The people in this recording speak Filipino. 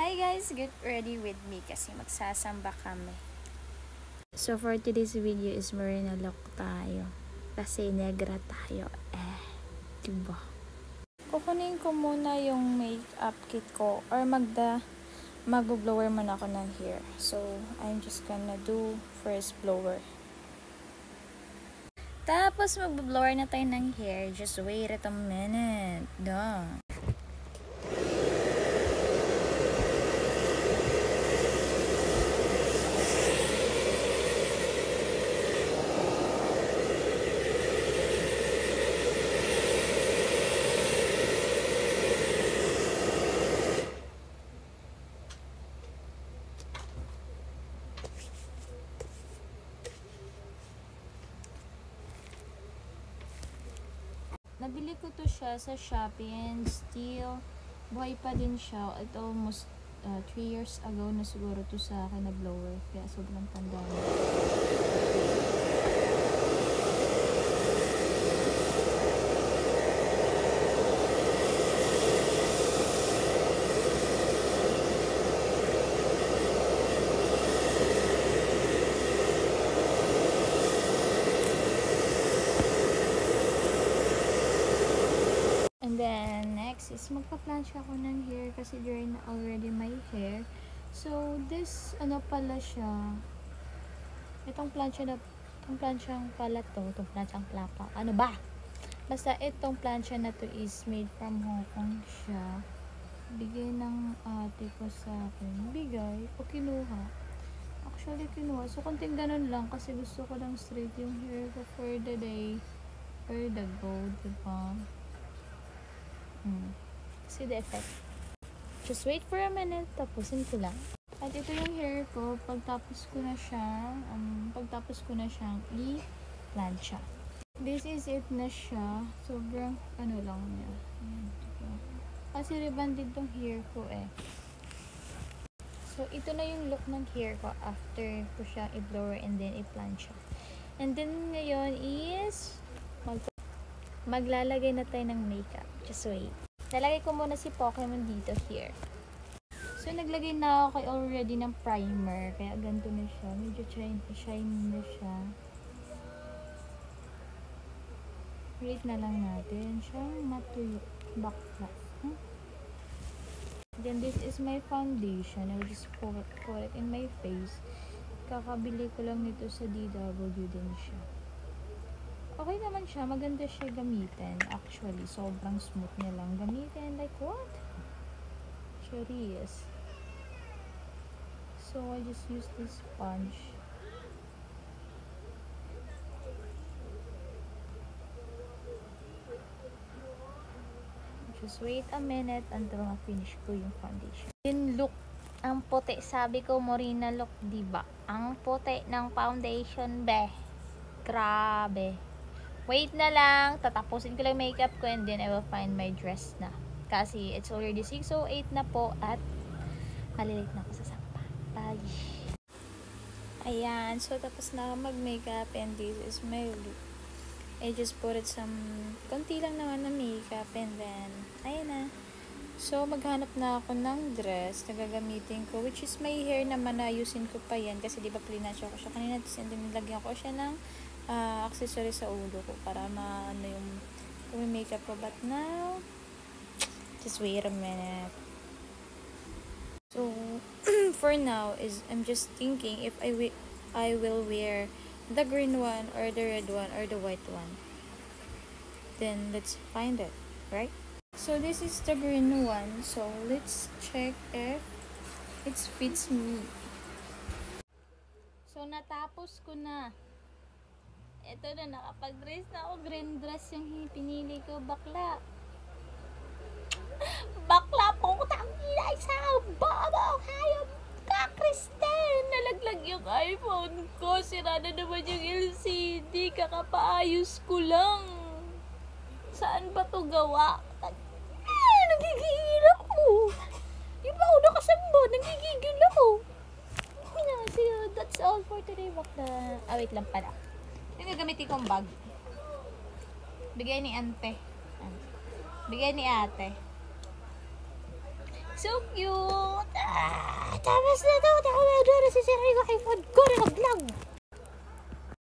Hi guys, get ready with me kasi magsasamba kami. So for today's video is marina look tayo. Kasi negra tayo. Diba? Kukunin ko muna yung makeup kit ko or mag-blower muna ako ng hair. So I'm just gonna do first blower. Tapos mag-blower na tayo ng hair. Just wait a minute. Done. Nabili ko to siya sa Shopee and still buhay pa din siya. At almost 3 years ago na siguro to sa akin na blower. Kaya sobrang tanda na. And then, next is magpa-plancha ako ng hair kasi dry na already my hair. So, this, pala siya. Itong planchang pala to. Itong planchang plapa. Ano ba? Basta itong plancha na to is made from Hong Kong siya. Bigay ng ate ko sa akin. Bigay o kinuha? Actually, kinuha. So, konting ganun lang kasi gusto ko lang straight yung hair ko for the day. For the go, diba? See the effect. Just wait for a minute, tapusin ko lang. At ito yung hair ko, pagtapos ko na siyang i-plancha. This is it na siya. Sobrang lang niya. Kasi rebonded tong hair ko So, ito na yung look ng hair ko after ko siya i-blower and then i-plancha. And then ngayon is maglalagay na tayo ng makeup. Just wait. Nalagay ko muna si Pokemon dito here. So, naglagay na ako already ng primer. Kaya ganito na siya. Medyo shiny na siya. Wait na lang natin siyang matuyo. Bakla. Then, this is my foundation. I will just pour it in my face. Kakabili ko lang nito sa DW din siya. Okay naman siya. Maganda siya gamitin. Actually, sobrang smooth niya lang gamitin. Like, what? Curious. So, I just use this sponge. Just wait a minute until ma-finish ko yung foundation. Yung look, ang puti. Sabi ko, Morena look, diba? Ang puti ng foundation, be. Grabe. Wait na lang, tatapusin ko lang makeup ko and then I will find my dress na. Kasi it's already 6:08 na po at malilate na ako sa sampa. Bye! Ayan, so tapos na ako mag-makeup and this is my look. I just put it konti lang naman na makeup and then, ayan na. So, maghanap na ako ng dress na gagamitin ko, which is my hair naman na ayusin ko pa yan kasi diba plinansya ko siya kanina and then nilagyan ko siya ng accessory sa ulo ko para yung makeup ko. But now, just wait a minute. So, for now, I'm just thinking if I will wear the green one or the red one or the white one. Then, let's find it, right? So, this is the green one. So, let's check if it fits me. So, natapos ko na. Ito na, nakapag-dress na ako. Green dress yung pinili ko. Bakla. Bakla po. Tangina, isang baba. Hayop ka, Kristen. Nalaglag yung iPhone ko. Sira na naman yung LCD. Kakapaayos ko lang. Saan ba to gawa? Nagigigil ako. Di ba ako nakasamba? Nagigigil ako. So, that's all for today. Bakla. Wait lang pala. Yung gagamitin kong bag. Bigay ni ate. So cute! Tapos na to! Ako na doon. Si Sir Rico kay Food.